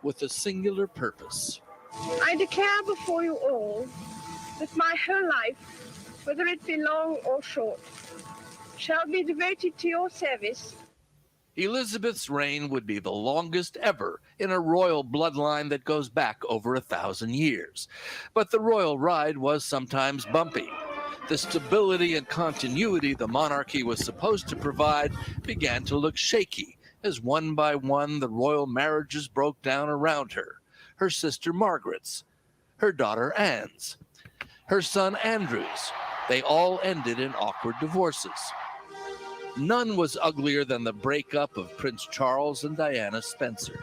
With a singular purpose. I declare before you all that my whole life, whether it be long or short, shall be devoted to your service. Elizabeth's reign would be the longest ever in a royal bloodline that goes back over 1,000 years. But the royal ride was sometimes bumpy. The stability and continuity the monarchy was supposed to provide began to look shaky as one by one the royal marriages broke down around her. Her sister Margaret's, her daughter Anne's, her son Andrew's. They all ended in awkward divorces. None was uglier than the breakup of Prince Charles and Diana Spencer.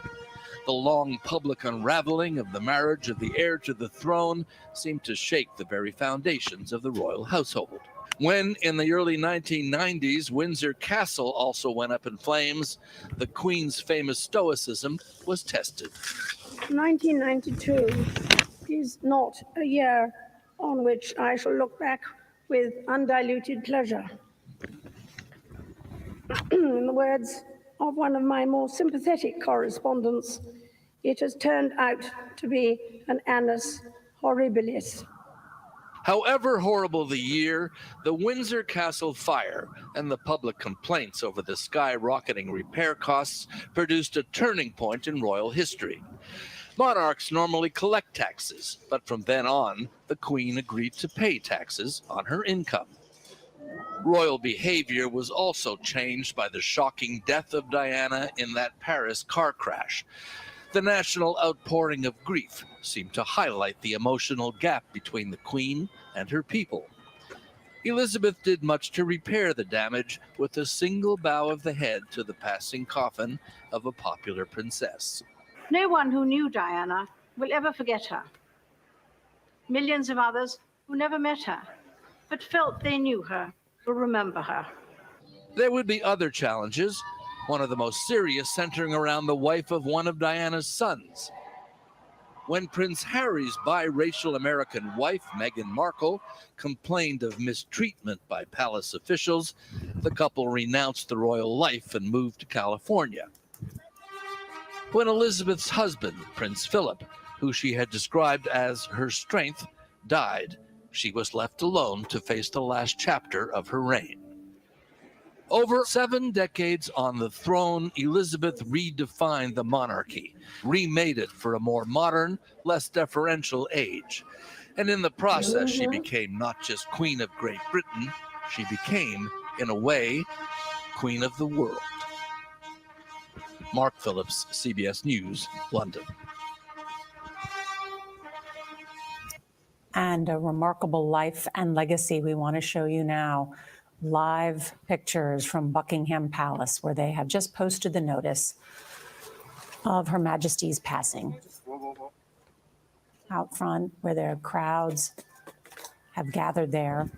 The long public unraveling of the marriage of the heir to the throne seemed to shake the very foundations of the royal household. When, in the early 1990s, Windsor Castle also went up in flames, the Queen's famous stoicism was tested. 1992 is not a year on which I shall look back with undiluted pleasure. In the words of one of my more sympathetic correspondents, it has turned out to be an annus horribilis. However horrible the year, the Windsor Castle fire and the public complaints over the skyrocketing repair costs produced a turning point in royal history. Monarchs normally collect taxes, but from then on, the Queen agreed to pay taxes on her income. Royal behavior was also changed by the shocking death of Diana in that Paris car crash. The national outpouring of grief seemed to highlight the emotional gap between the Queen and her people. Elizabeth did much to repair the damage with a single bow of the head to the passing coffin of a popular princess. No one who knew Diana will ever forget her. Millions of others who never met her, but felt they knew her, will remember her. There would be other challenges, one of the most serious centering around the wife of one of Diana's sons. When Prince Harry's biracial American wife, Meghan Markle, complained of mistreatment by palace officials, the couple renounced the royal life and moved to California. When Elizabeth's husband, Prince Philip, who she had described as her strength, died, she was left alone to face the last chapter of her reign. Over 7 decades on the throne, Elizabeth redefined the monarchy, remade it for a more modern, less deferential age. And in the process, she became not just Queen of Great Britain, she became, in a way, Queen of the world. Mark Phillips, CBS News, London. And a remarkable life and legacy we want to show you now. Live pictures from Buckingham Palace, where they have just posted the notice of Her Majesty's passing. Out front, where their crowds have gathered there.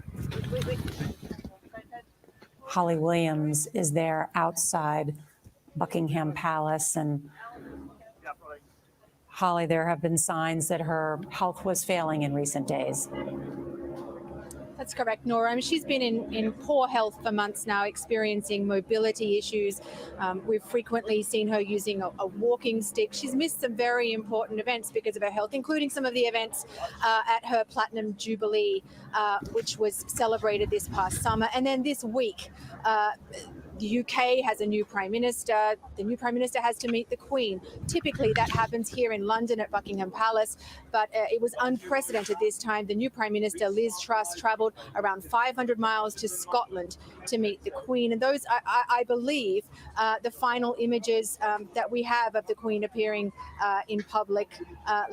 Holly Williams is there outside Buckingham Palace. And Holly, there have been signs that her health was failing in recent days. That's correct, Nora. I mean, she's been in poor health for months now, experiencing mobility issues. We've frequently seen her using a walking stick. She's missed some very important events because of her health, including some of the events at her Platinum Jubilee, which was celebrated this past summer. And then this week, the UK has a new Prime Minister. The new Prime Minister has to meet the Queen. Typically, that happens here in London at Buckingham Palace, but it was unprecedented this time. The new Prime Minister, Liz Truss, travelled around 500 miles to Scotland to meet the Queen. And those, I believe, the final images that we have of the Queen appearing in public,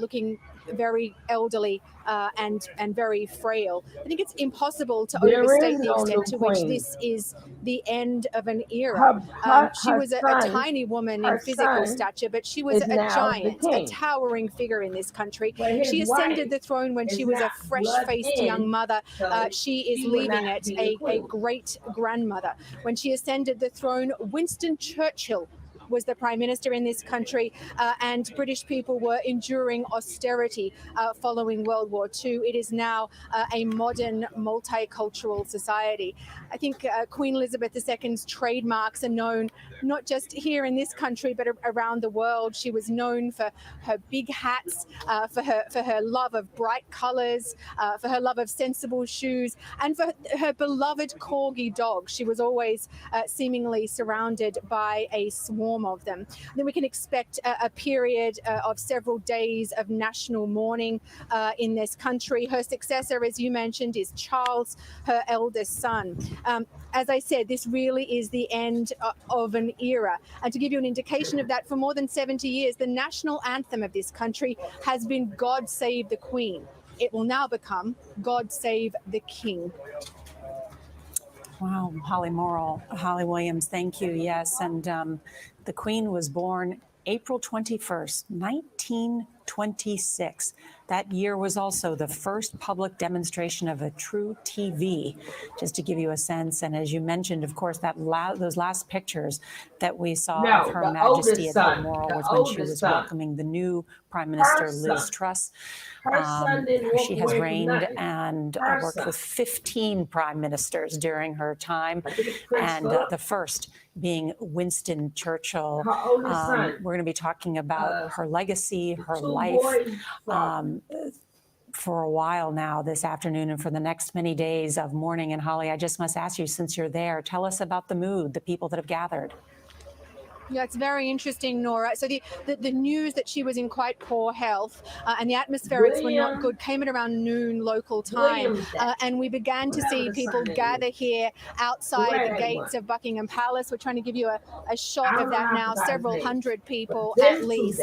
looking very elderly and very frail. I think it's impossible to overstate the extent to which this is the end of an era. She was a tiny woman in physical stature, but she was a giant, a towering figure in this country. She ascended the throne when she was a fresh-faced young mother. She is leaving it a great grandmother. When she ascended the throne, Winston Churchill was the Prime Minister in this country, and British people were enduring austerity following World War II. It is now a modern multicultural society. I think Queen Elizabeth II's trademarks are known not just here in this country, but around the world. She was known for her big hats, for her love of bright colours, for her love of sensible shoes, and for her beloved corgi dog. She was always seemingly surrounded by a swarm of them. Then we can expect a period of several days of national mourning in this country. Her successor, as you mentioned, is Charles, her eldest son. As I said, this really is the end of an era. And to give you an indication of that, for more than 70 years, the national anthem of this country has been God Save the Queen. It will now become God Save the King. Wow, Holly Williams, thank you. Yes, and the Queen was born April 21st, 1926. That year was also the first public demonstration of a true TV, just to give you a sense. And as you mentioned, of course, those last pictures that we saw of Her Majesty at Balmoral was when she was welcoming the new Prime Minister, Liz Truss. She has reigned and worked with 15 prime ministers during her time, and the first being Winston Churchill. We're going to be talking about her legacy, her life, for a while now this afternoon and for the next many days of mourning. And Holly, I just must ask you, since you're there, tell us about the mood, the people that have gathered. Yeah, it's very interesting, Nora. So the news that she was in quite poor health and the atmospherics were not good came at around noon local time. And we began to see people gather here outside the gates of Buckingham Palace. We're trying to give you a shot of that now, several hundred people at least.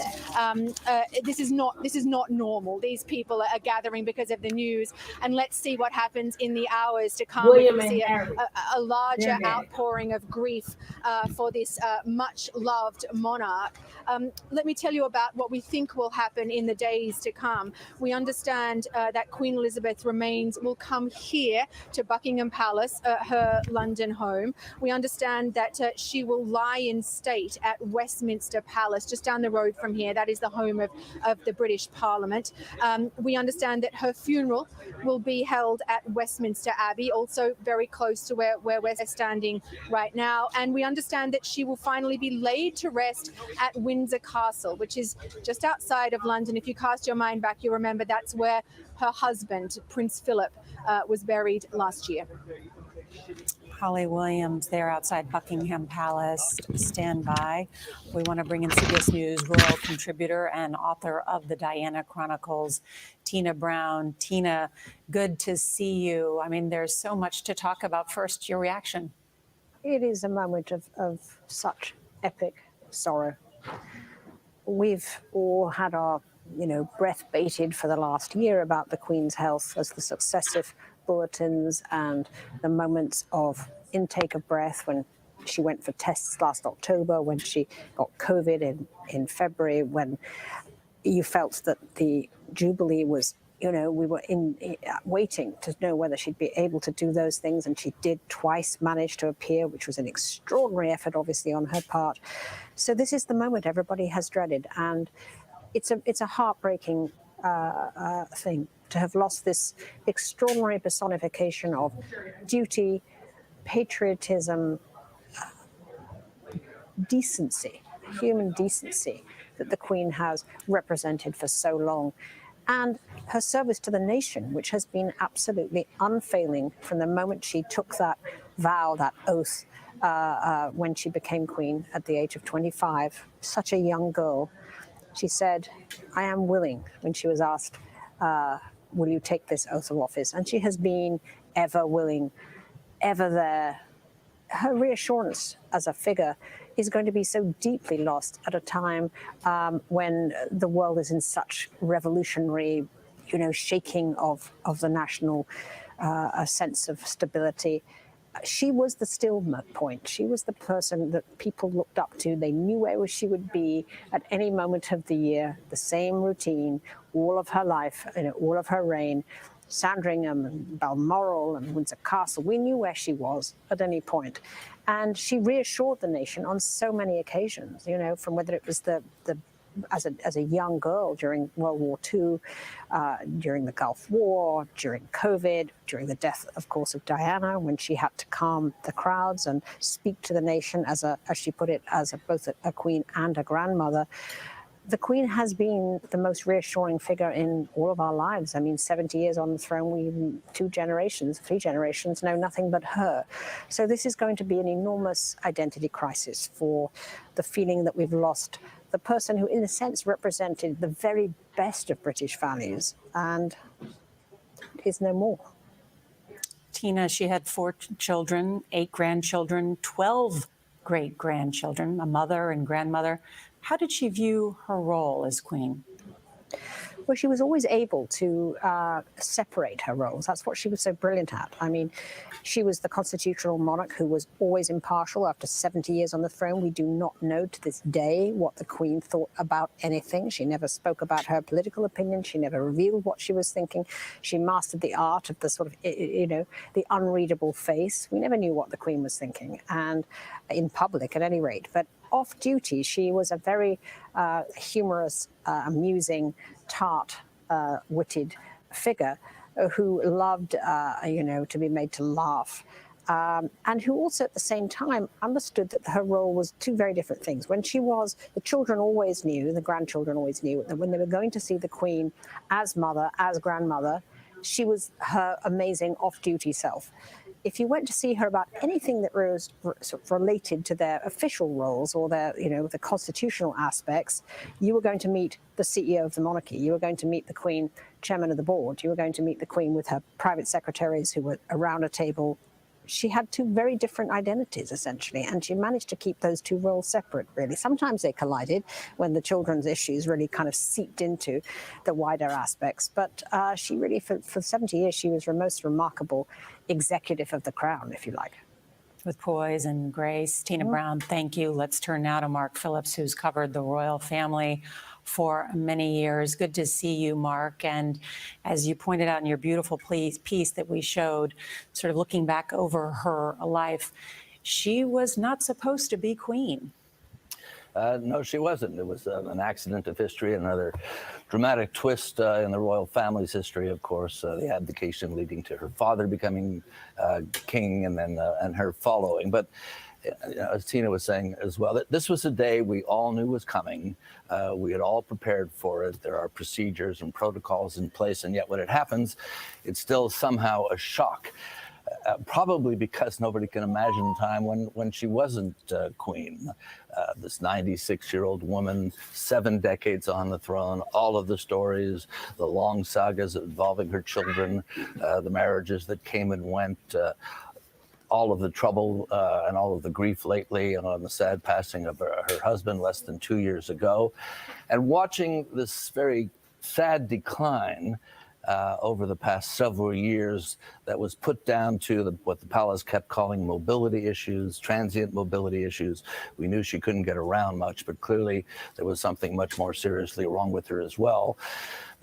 This is not normal. These people are gathering because of the news. And let's see what happens in the hours to come. We can see a larger outpouring of grief for this much loved monarch. Let me tell you about what we think will happen in the days to come. We understand that Queen Elizabeth's remains will come here to Buckingham Palace, her London home. We understand that she will lie in state at Westminster Palace, just down the road from here. That is the home of the British Parliament. We understand that her funeral will be held at Westminster Abbey, also very close to where we're standing right now. And we understand that she will finally be laid to rest at Windsor Castle, which is just outside of London. If you cast your mind back, you remember that's where her husband, Prince Philip, was buried last year. Holly Williams there outside Buckingham Palace. Stand by. We want to bring in CBS News royal contributor and author of the Diana Chronicles, Tina Brown. Tina, good to see you. I mean, there's so much to talk about. First, your reaction. It is a moment of such epic sorrow. We've all had our, breath bated for the last year about the Queen's health as the successive bulletins and the moments of intake of breath when she went for tests last October, when she got COVID in February, when you felt that the Jubilee was we were waiting to know whether she'd be able to do those things, and she did twice manage to appear, which was an extraordinary effort, obviously, on her part. So this is the moment everybody has dreaded, and it's a heartbreaking thing to have lost this extraordinary personification of duty, patriotism, decency, human decency that the Queen has represented for so long. And her service to the nation, which has been absolutely unfailing from the moment she took that vow, that oath, when she became Queen at the age of 25, such a young girl. She said, "I am willing," when she was asked, "Will you take this oath of office?" And she has been ever willing, ever there. Her reassurance as a figure is going to be so deeply lost at a time when the world is in such revolutionary, shaking of the national sense of stability. She was the still point. She was the person that people looked up to. They knew where she would be at any moment of the year, the same routine, all of her life, all of her reign. Sandringham and Balmoral and Windsor Castle, we knew where she was at any point. And she reassured the nation on so many occasions, from whether it was as a young girl during World War II, during the Gulf War, during COVID, during the death, of course, of Diana, when she had to calm the crowds and speak to the nation as she put it, as both a queen and a grandmother. The Queen has been the most reassuring figure in all of our lives. I mean, 70 years on the throne, 3 generations know nothing but her. So this is going to be an enormous identity crisis for the feeling that we've lost the person who, in a sense, represented the very best of British values and is no more. Tina, she had 4 children, 8 grandchildren, 12 great-grandchildren, a mother and grandmother. How did she view her role as Queen? Well, she was always able to separate her roles. That's what she was so brilliant at. I mean, she was the constitutional monarch who was always impartial. After 70 years on the throne, we do not know to this day what the Queen thought about anything. She never spoke about her political opinion. She never revealed what she was thinking. She mastered the art of the sort of, the unreadable face. We never knew what the Queen was thinking, and in public at any rate. But off duty, she was a very humorous, amusing, tart-witted figure who loved, to be made to laugh. And who also at the same time understood that her role was 2 very different things. When she was, the children always knew, the grandchildren always knew, that when they were going to see the Queen as mother, as grandmother, she was her amazing off-duty self. If you went to see her about anything that was sort of related to their official roles or their, the constitutional aspects, you were going to meet the CEO of the monarchy. You were going to meet the Queen, chairman of the board. You were going to meet the Queen with her private secretaries who were around a table. She had 2 very different identities, essentially, and she managed to keep those 2 roles separate, really. Sometimes they collided when the children's issues really kind of seeped into the wider aspects. But she really, for 70 years, she was the most remarkable executive of the crown, if you like. With poise and grace. Tina Brown, thank you. Let's turn now to Mark Phillips, who's covered the royal family for many years. Good to see you, Mark. And as you pointed out in your beautiful piece that we showed, sort of looking back over her life, she was not supposed to be Queen. No, she wasn't. It was an accident of history, another dramatic twist in the royal family's history, of course, the abdication leading to her father becoming king and then and her following. But as Tina was saying as well, that this was a day we all knew was coming. We had all prepared for it. There are procedures and protocols in place, and yet when it happens, it's still somehow a shock. Probably because nobody can imagine a time when she wasn't queen. This 96-year-old woman, 7 decades on the throne, all of the stories, the long sagas involving her children, the marriages that came and went, all of the trouble and all of the grief lately, and on the sad passing of her husband less than 2 years ago. And watching this very sad decline over the past several years that was put down to what the palace kept calling mobility issues, transient mobility issues. We knew she couldn't get around much, but clearly there was something much more seriously wrong with her as well.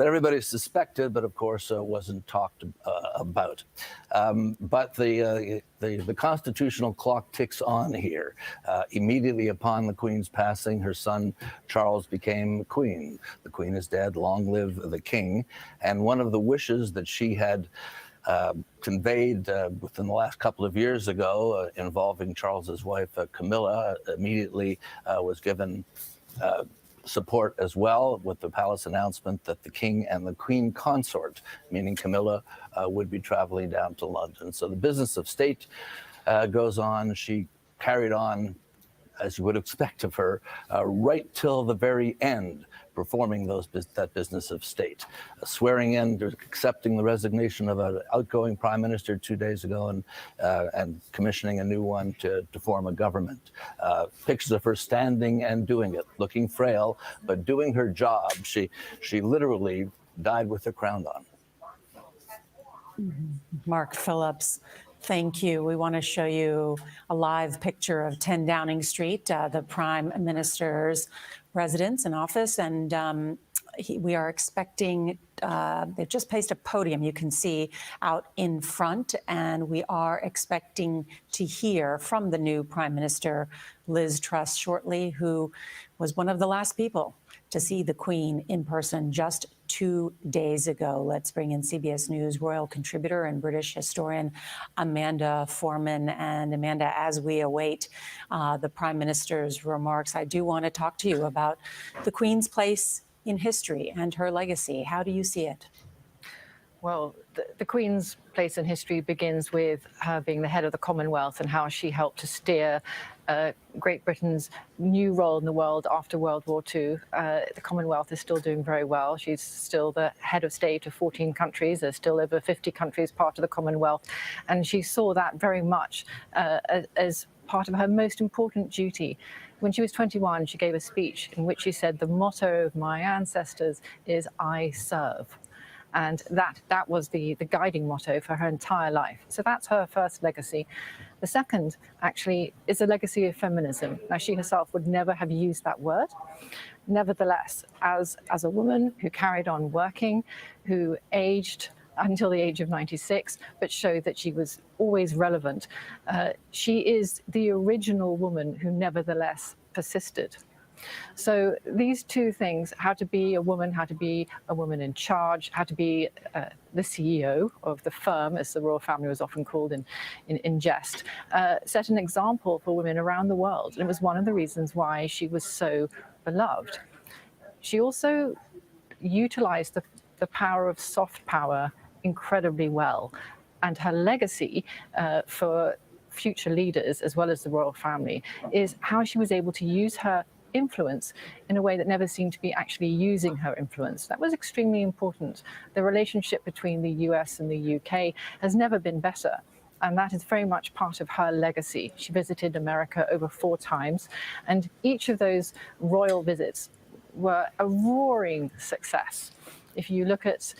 that everybody suspected, but of course wasn't talked about. But the constitutional clock ticks on here. Immediately upon the Queen's passing, her son Charles became Queen. The Queen is dead, long live the King. And one of the wishes that she had conveyed within the last couple of years ago, involving Charles's wife Camilla, immediately was given support as well, with the palace announcement that the King and the Queen consort, meaning Camilla, would be traveling down to London. So the business of state goes on. She carried on, as you would expect of her, right till the very end, performing that business of state, swearing in, accepting the resignation of an outgoing prime minister 2 days ago, and commissioning a new one to form a government. Pictures of her standing and doing it, looking frail, but doing her job. She literally died with the crown on. Mark Phillips, thank you. We want to show you a live picture of 10 Downing Street, the Prime Minister's residence and office. And we are expecting, they've just placed a podium you can see out in front. And we are expecting to hear from the new Prime Minister, Liz Truss, shortly, who was one of the last people to see the Queen in person just 2 days ago. Let's bring in CBS News royal contributor and British historian Amanda Foreman. And Amanda, as we await the Prime Minister's remarks, I do want to talk to you about the Queen's place in history and her legacy. How do you see it? Well, the Queen's place in history begins with her being the head of the Commonwealth and how she helped to steer Great Britain's new role in the world after World War II. The Commonwealth is still doing very well. She's still the head of state of 14 countries. There's still over 50 countries part of the Commonwealth. And she saw that very much as part of her most important duty. When she was 21, she gave a speech in which she said, "The motto of my ancestors is I serve." And that was the guiding motto for her entire life. So that's her first legacy. The second, actually, is a legacy of feminism. Now, she herself would never have used that word. Nevertheless, as a woman who carried on working, who aged until the age of 96, but showed that she was always relevant, she is the original woman who nevertheless persisted. So these two things, how to be a woman in charge, how to be the CEO of the firm, as the royal family was often called in jest, set an example for women around the world. And it was one of the reasons why she was so beloved. She also utilized the power of soft power incredibly well. And her legacy for future leaders, as well as the royal family, is how she was able to use her influence in a way that never seemed to be actually using her influence. That was extremely important. The relationship between the US and the UK has never been better. And that is very much part of her legacy. She visited America over 4 times, and each of those royal visits were a roaring success. If you look at,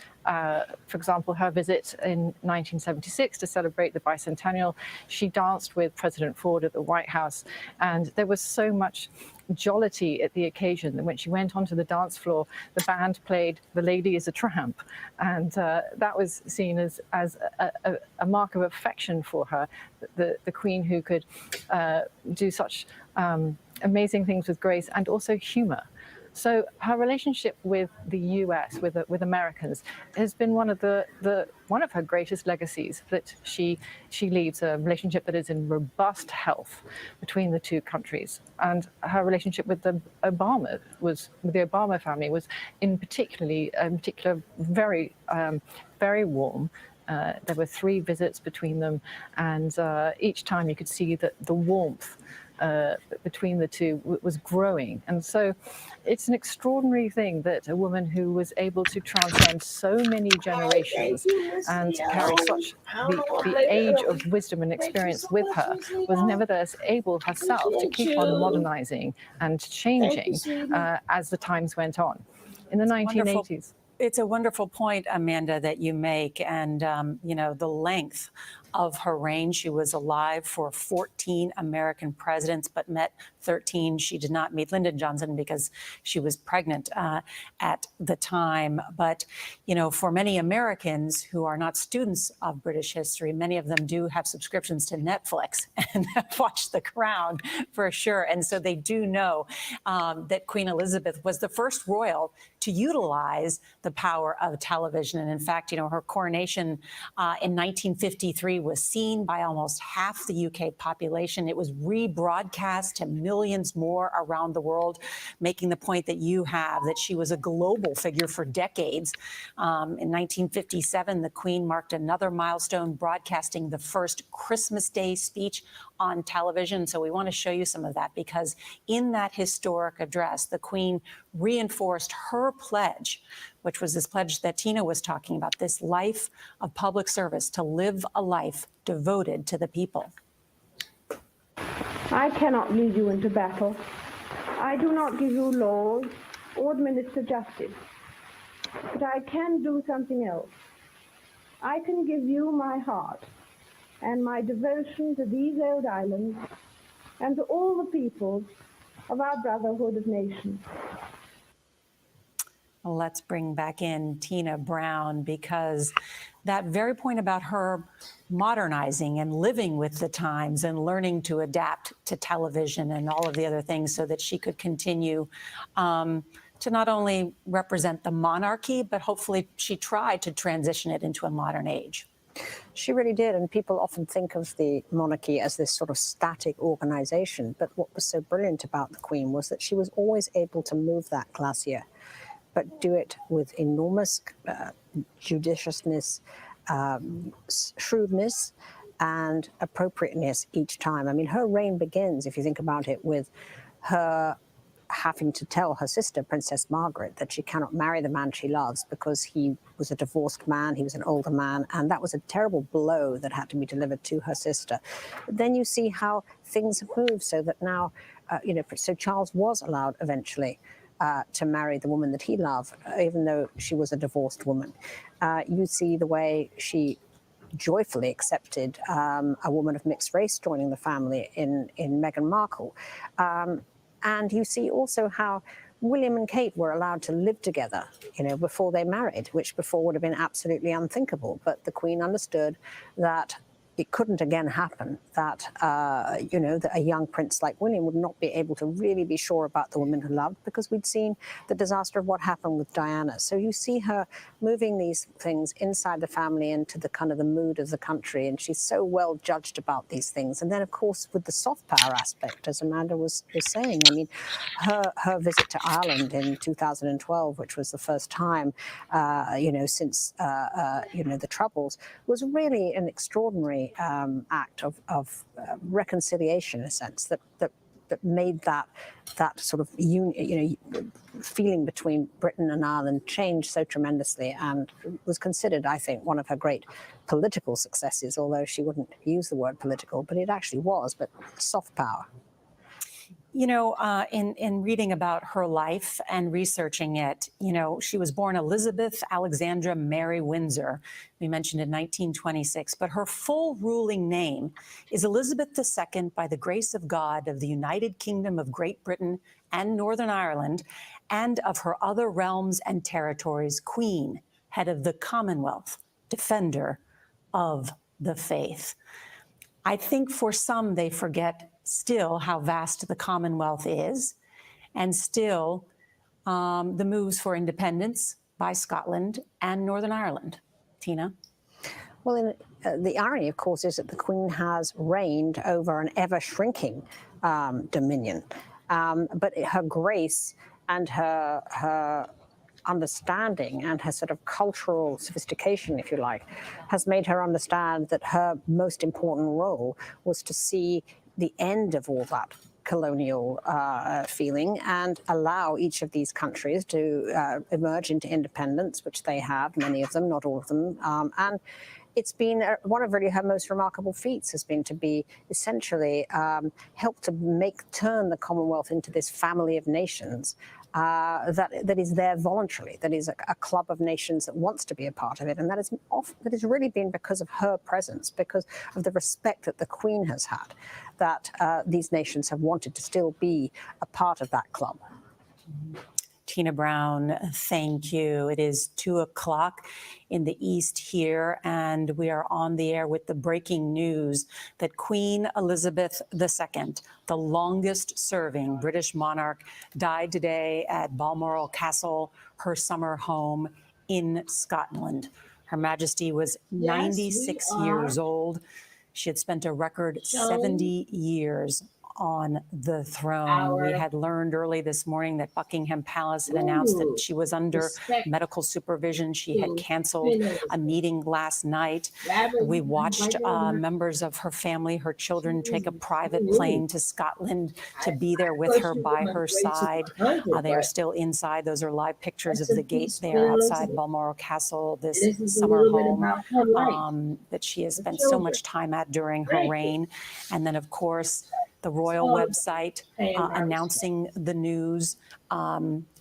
for example, her visit in 1976 to celebrate the bicentennial, she danced with President Ford at the White House, and there was so much jollity at the occasion that when she went onto the dance floor, the band played "The Lady is a Tramp," and that was seen as a mark of affection for her, the Queen who could do such amazing things with grace and also humor. So her relationship with the US, with Americans, has been one of her greatest legacies, that she leaves a relationship that is in robust health between the two countries. And her relationship with the Obama family was in particular very very warm. There were 3 visits between them, and each time you could see that the warmth between the two was growing. And so it's an extraordinary thing that a woman who was able to transcend so many generations and carry such the age of wisdom and experience with her was nevertheless able herself to keep on modernizing and changing as the times went on. In the 1980s. It's a wonderful point, Amanda, that you make. And, the length of her reign. She was alive for 14 American presidents, but met 13. She did not meet Lyndon Johnson because she was pregnant at the time. But, you know, for many Americans who are not students of British history, many of them do have subscriptions to Netflix and have watched The Crown for sure. And so they do know that Queen Elizabeth was the first royal to utilize the power of television. And in fact, you know, her coronation in 1953 was seen by almost half the UK population. It was rebroadcast to millions more around the world, making the point that you have, that she was a global figure for decades. In 1957, the Queen marked another milestone, broadcasting the first Christmas Day speech on television. So we want to show you some of that, because in that historic address, the Queen reinforced her pledge, which was this pledge that Tina was talking about, this life of public service, to live a life devoted to the people. I cannot lead you into battle. I do not give you laws or administer justice. But I can do something else. I can give you my heart and my devotion to these old islands and to all the peoples of our brotherhood of nations. Let's bring back in Tina Brown, because that very point about her modernizing and living with the times and learning to adapt to television and all of the other things so that she could continue to not only represent the monarchy, but hopefully she tried to transition it into a modern age. She really did, and people often think of the monarchy as this sort of static organization. But what was so brilliant about the Queen was that she was always able to move that glacier, but do it with enormous judiciousness, shrewdness, and appropriateness each time. I mean, her reign begins, if you think about it, with her having to tell her sister, Princess Margaret, that she cannot marry the man she loves because he was a divorced man, he was an older man, and that was a terrible blow that had to be delivered to her sister. But then you see how things have moved, so that now, you know, so Charles was allowed eventually to marry the woman that he loved, even though she was a divorced woman. You see the way she joyfully accepted a woman of mixed race joining the family in Meghan Markle. And you see also how William and Kate were allowed to live together, you know, before they married, which before would have been absolutely unthinkable. But the Queen understood that it couldn't again happen, that, you know, that a young prince like William would not be able to really be sure about the woman he loved, because we'd seen the disaster of what happened with Diana. So you see her moving these things inside the family into the kind of the mood of the country, and she's so well judged about these things. And then, of course, with the soft power aspect, as Amanda was saying, I mean, her visit to Ireland in 2012, which was the first time, you know, since, you know, the Troubles, was really an extraordinary act of reconciliation, in a sense, that made that sort of feeling between Britain and Ireland change so tremendously, and was considered, I think, one of her great political successes, although she wouldn't use the word political, but it actually was, but soft power. You know, in reading about her life and researching it, you know, she was born Elizabeth Alexandra Mary Windsor, we mentioned in 1926, but her full ruling name is Elizabeth II by the grace of God of the United Kingdom of Great Britain and Northern Ireland, and of her other realms and territories, Queen, head of the Commonwealth, defender of the faith. I think for some, they forget still how vast the Commonwealth is, and still the moves for independence by Scotland and Northern Ireland. Tina? Well, the irony, of course, is that the Queen has reigned over an ever-shrinking dominion. But her grace and her understanding and her sort of cultural sophistication, if you like, has made her understand that her most important role was to see the end of all that colonial feeling and allow each of these countries to emerge into independence, which they have, many of them, not all of them. And it's been one of really her most remarkable feats, has been to be essentially help to turn the Commonwealth into this family of nations that is there voluntarily, that is a club of nations that wants to be a part of it, and that has really been because of her presence, because of the respect that the Queen has had, that these nations have wanted to still be a part of that club. Tina Brown, thank you. It is 2:00 in the East here, and we are on the air with the breaking news that Queen Elizabeth II, the longest serving British monarch, died today at Balmoral Castle, her summer home in Scotland. Her Majesty was 96 years old. She had spent a record 70 years on the throne. We had learned early this morning that Buckingham Palace had announced that she was under medical supervision. She had canceled a meeting last night. We watched members of her family, her children, take a private plane to Scotland to be there with her, by her side. They are still inside. Those are live pictures of the gate there outside Balmoral Castle, this summer home that she has spent so much time at during her reign. And then, of course, the royal website announcing the news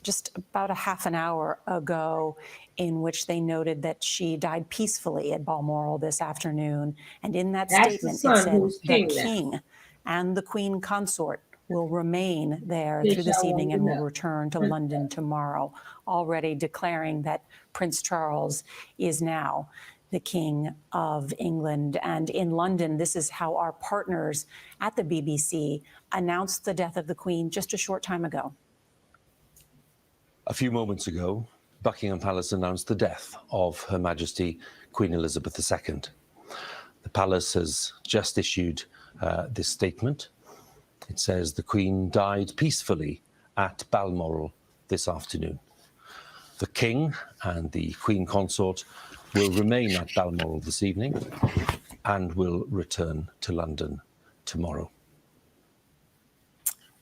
just about a half an hour ago, in which they noted that she died peacefully at Balmoral this afternoon. And in that statement, it said the King and the Queen Consort will remain there through this evening and will return to London tomorrow, already declaring that Prince Charles is now the King of England. And in London, this is how our partners at the BBC announced the death of the Queen just a short time ago. A few moments ago, Buckingham Palace announced the death of Her Majesty Queen Elizabeth II. The palace has just issued this statement. It says the Queen died peacefully at Balmoral this afternoon. The King and the Queen Consort will remain at Balmoral this evening and will return to London tomorrow.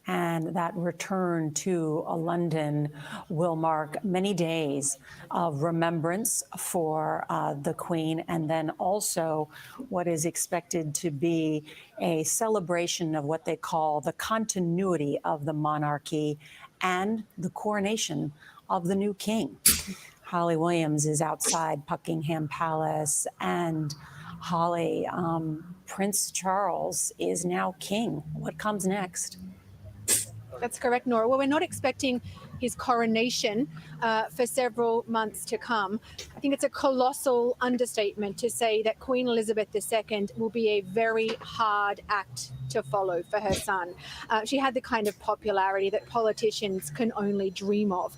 And that return to London will mark many days of remembrance for the Queen, and then also what is expected to be a celebration of what they call the continuity of the monarchy and the coronation of the new king. Holly Williams is outside Buckingham Palace, and Holly, Prince Charles is now king. What comes next? That's correct, Nora. Well, we're not expecting his coronation for several months to come. I think it's a colossal understatement to say that Queen Elizabeth II will be a very hard act to follow for her son. She had the kind of popularity that politicians can only dream of.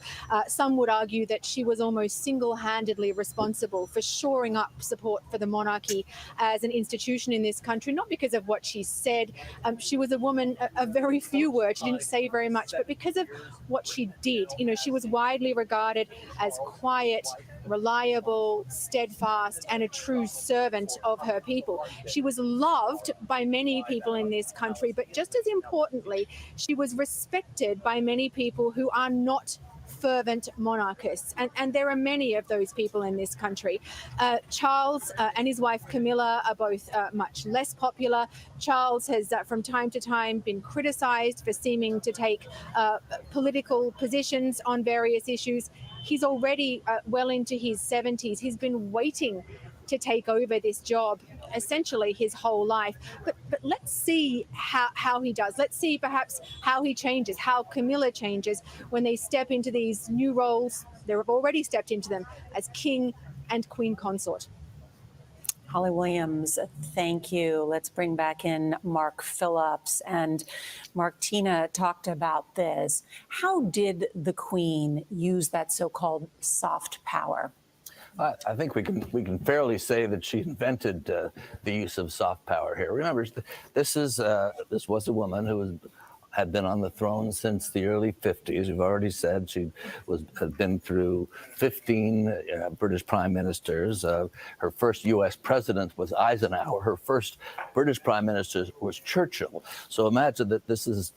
Some would argue that she was almost single-handedly responsible for shoring up support for the monarchy as an institution in this country, not because of what she said. She was a woman of very few words. She didn't say very much, but because of what she did. You know, she was widely regarded as quiet, reliable, steadfast, and a true servant of her people. She was loved by many people in this country, but just as importantly, she was respected by many people who are not fervent monarchists, and there are many of those people in this country. Charles and his wife Camilla are both much less popular. Charles has from time to time been criticized for seeming to take political positions on various issues. He's already well into his 70s. He's been waiting to take over this job essentially his whole life. But let's see how he does. Let's see perhaps how he changes, how Camilla changes when they step into these new roles. They've already stepped into them as King and Queen Consort. Holly Williams, thank you. Let's bring back in Mark Phillips. And Mark, Tina talked about this. How did the Queen use that so-called soft power? I think we can fairly say that she invented the use of soft power here. Remember, this was a woman who had been on the throne since the early 50s. We've already said she had been through 15 British prime ministers. Her first U.S. president was Eisenhower. Her first British prime minister was Churchill. So imagine that this is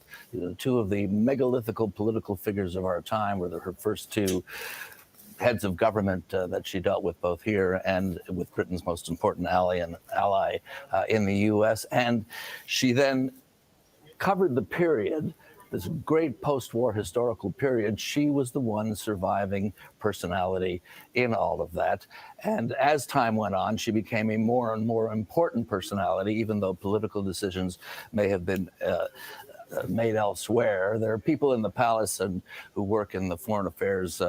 two of the megalithical political figures of our time, were her first two heads of government that she dealt with both here and with Britain's most important ally in the U.S. And she then covered the period this great post-war historical period, she was the one surviving personality in all of that. And as time went on, she became a more and more important personality, even though political decisions may have been made elsewhere. There are people in the palace and who work in the foreign affairs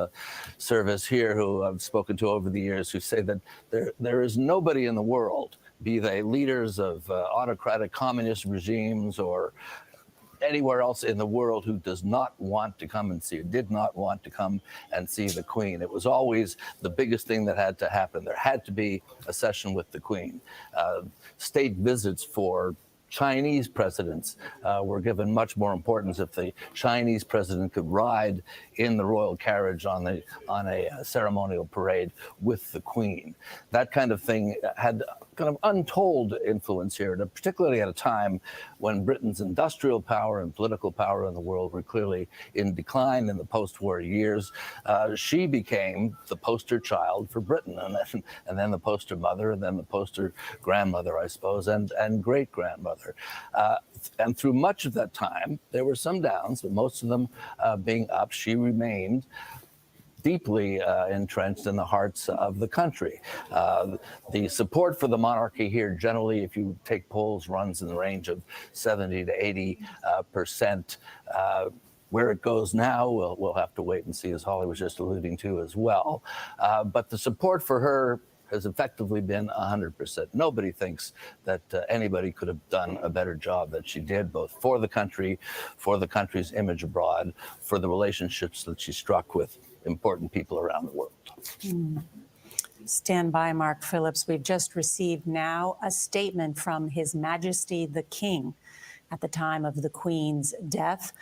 service here who I've spoken to over the years who say that there is nobody in the world, be they leaders of autocratic communist regimes or anywhere else in the world, who does not want to come and see, did not want to come and see the Queen. It was always the biggest thing that had to happen. There had to be a session with the Queen. State visits for Chinese presidents were given much more importance. If the Chinese president could ride in the royal carriage on a ceremonial parade with the Queen, that kind of thing had kind of untold influence here, particularly at a time when Britain's industrial power and political power in the world were clearly in decline in the post-war years. She became the poster child for Britain, and then the poster mother, and then the poster grandmother, I suppose, and great-grandmother. And through much of that time, there were some downs, but most of them being up. She remained deeply entrenched in the hearts of the country. The support for the monarchy here, generally, if you take polls, runs in the range of 70 to 80%. Where it goes now, we'll have to wait and see, as Holly was just alluding to as well. But the support for her has effectively been 100%. Nobody thinks that anybody could have done a better job than she did, both for the country, for the country's image abroad, for the relationships that she struck with important people around the world. Stand by, Mark Phillips. We've just received now a statement from His Majesty the King at the time of the Queen's death.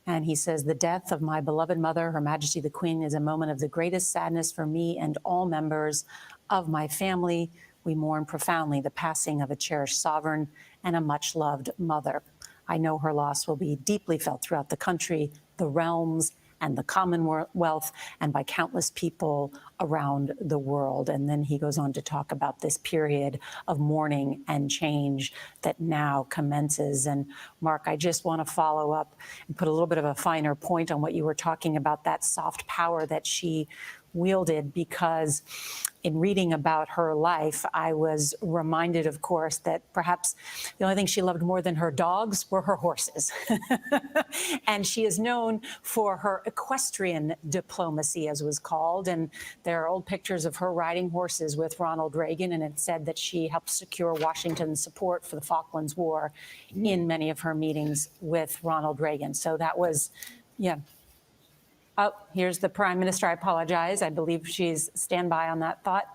And he says, "The death of my beloved mother, Her Majesty the Queen, is a moment of the greatest sadness for me and all members of my family. We mourn profoundly the passing of a cherished sovereign and a much-loved mother. I know her loss will be deeply felt throughout the country, the realms, and the Commonwealth, and by countless people around the world." And then he goes on to talk about this period of mourning and change that now commences. And Mark, I just want to follow up and put a little bit of a finer point on what you were talking about, that soft power that she wielded, because in reading about her life, I was reminded, of course, that perhaps the only thing she loved more than her dogs were her horses. And she is known for her equestrian diplomacy, as was called. And there are old pictures of her riding horses with Ronald Reagan, and it said that she helped secure Washington's support for the Falklands War in many of her meetings with Ronald Reagan. So that was, yeah. Oh, here's the Prime Minister. I apologize. I believe she's standby on that thought.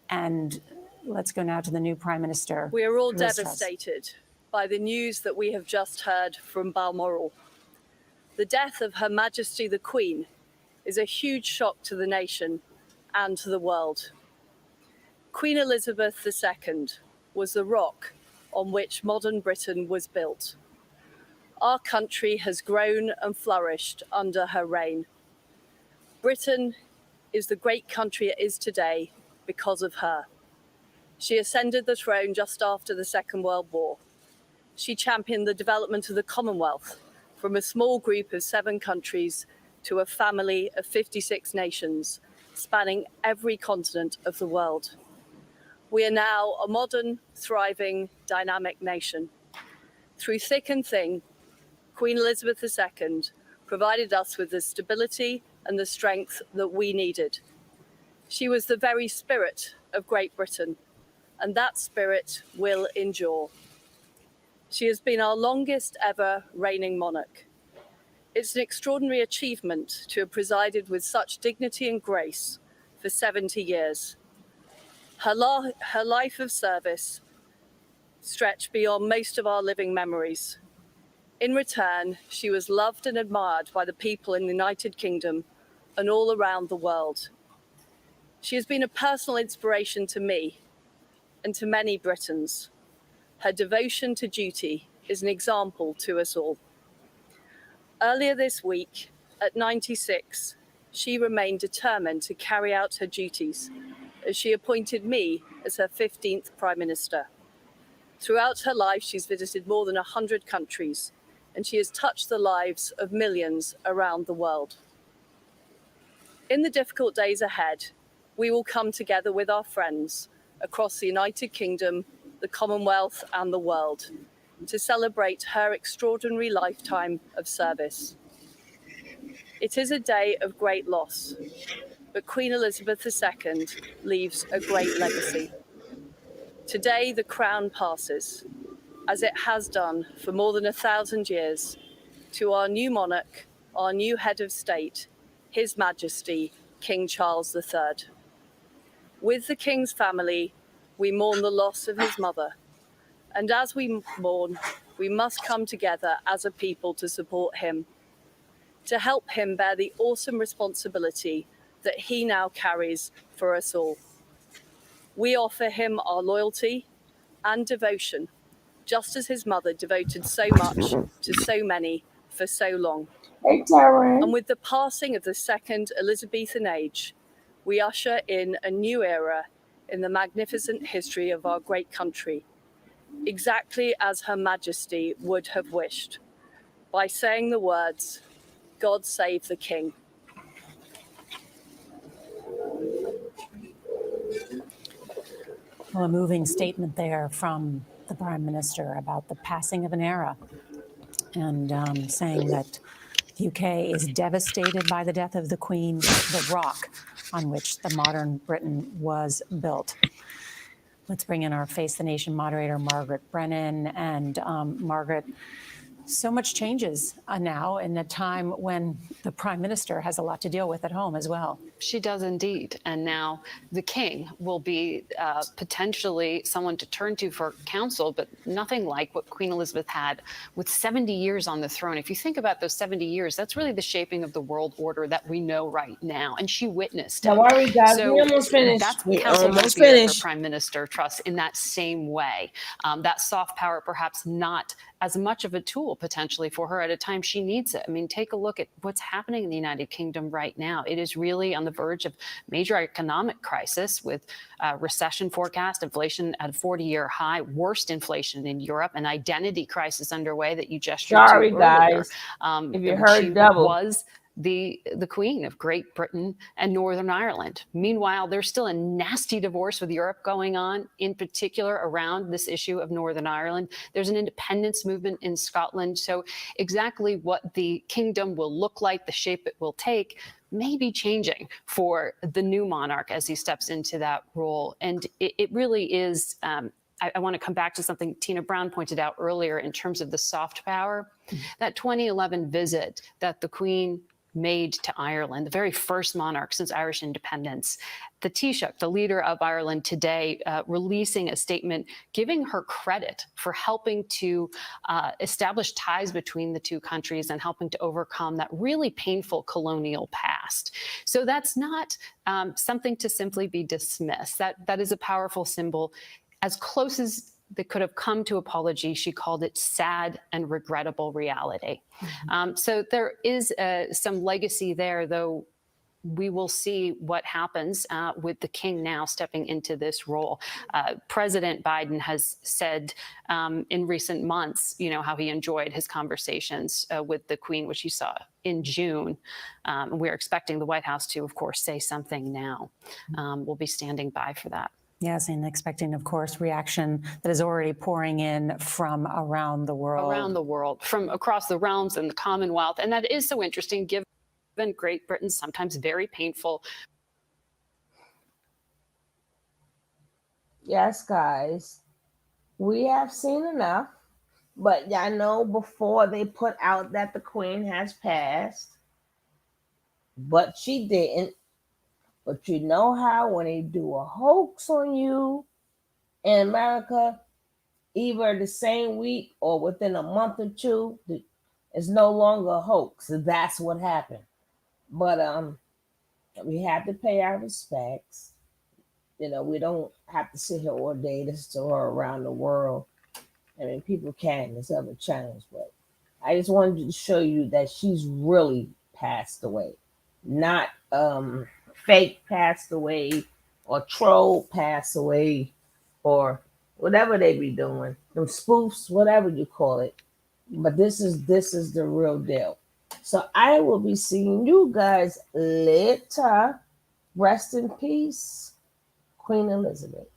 And let's go now to the new Prime Minister. We are all Liz Truss. devastated by the news that we have just heard from Balmoral. The death of Her Majesty the Queen is a huge shock to the nation and to the world. Queen Elizabeth II was the rock on which modern Britain was built. Our country has grown and flourished under her reign. Britain is the great country it is today because of her. She ascended the throne just after the Second World War. She championed the development of the Commonwealth from a small group of 7 countries to a family of 56 nations, spanning every continent of the world. We are now a modern, thriving, dynamic nation. Through thick and thin, Queen Elizabeth II provided us with the stability and the strength that we needed. She was the very spirit of Great Britain, and that spirit will endure. She has been our longest ever reigning monarch. It's an extraordinary achievement to have presided with such dignity and grace for 70 years. Her life of service stretched beyond most of our living memories. In return, she was loved and admired by the people in the United Kingdom and all around the world. She has been a personal inspiration to me and to many Britons. Her devotion to duty is an example to us all. Earlier this week, at 96, she remained determined to carry out her duties as she appointed me as her 15th Prime Minister. Throughout her life, she's visited more than 100 countries, and she has touched the lives of millions around the world. In the difficult days ahead, we will come together with our friends across the United Kingdom, the Commonwealth, and the world to celebrate her extraordinary lifetime of service. It is a day of great loss, but Queen Elizabeth II leaves a great legacy. Today, the crown passes, as it has done for more than 1,000 years, to our new monarch, our new head of state, His Majesty, King Charles III. With the King's family, we mourn the loss of his mother. And as we mourn, we must come together as a people to support him, to help him bear the awesome responsibility that he now carries for us all. We offer him our loyalty and devotion, just as his mother devoted so much to so many for so long. Hey, Taryn. And with the passing of the second Elizabethan age, we usher in a new era in the magnificent history of our great country, exactly as Her Majesty would have wished, by saying the words, "God save the King." Well, a moving statement there from the Prime Minister about the passing of an era, and saying that the UK is devastated by the death of the Queen, the rock on which the modern Britain was built. Let's bring in our Face the Nation moderator, Margaret Brennan. And Margaret, so much changes now in a time when the Prime Minister has a lot to deal with at home as well. She does indeed. And now the king will be potentially someone to turn to for counsel, but nothing like what Queen Elizabeth had with 70 years on the throne. If you think about those 70 years, that's really the shaping of the world order that we know right now. And she witnessed it. Don't worry, guys. So we almost finished. that's We counsel almost might be finished. for Prime Minister Truss in that same way. That soft power, perhaps not as much of a tool potentially for her at a time she needs it. I mean, take a look at what's happening in the United Kingdom right now. It is really on the verge of major economic crisis with recession forecast, inflation at a 40-year high, worst inflation in Europe, an identity crisis underway that you gestured Sorry, to earlier. guys. If you heard she double. was the Queen of Great Britain and Northern Ireland. Meanwhile, there's still a nasty divorce with Europe going on, in particular around this issue of Northern Ireland. There's an independence movement in Scotland. So exactly what the kingdom will look like, the shape it will take, may be changing for the new monarch as he steps into that role. And it really is, I want to come back to something Tina Brown pointed out earlier in terms of the soft power. That 2011 visit that the Queen made to Ireland, the very first monarch since Irish independence. The Taoiseach, the leader of Ireland today, releasing a statement giving her credit for helping to establish ties between the two countries and helping to overcome that really painful colonial past. So that's not something to simply be dismissed. That is a powerful symbol. As close as they could have come to apology, she called it sad and regrettable reality. So there is some legacy there, though we will see what happens with the king now stepping into this role. President Biden has said in recent months, how he enjoyed his conversations with the Queen, which you saw in June. We're expecting the White House to, of course, say something now. We'll be standing by for that. Yes, and expecting, of course, reaction that is already pouring in from around the world. Around the world, from across the realms and the Commonwealth. And that is so interesting, given Great Britain's sometimes very painful. Yes, guys. We have seen enough. But I know before they put out that the Queen has passed. But she didn't. But you know how when they do a hoax on you in America, either the same week or within a month or two, it's no longer a hoax. That's what happened. But we have to pay our respects. We don't have to sit here all day listen to her around the world. I mean, people can. There's other channels. But I just wanted to show you that she's really passed away. Not fake passed away or troll passed away or whatever they be doing. Them spoofs, whatever you call it. But this is the real deal. So I will be seeing you guys later. Rest in peace, Queen Elizabeth.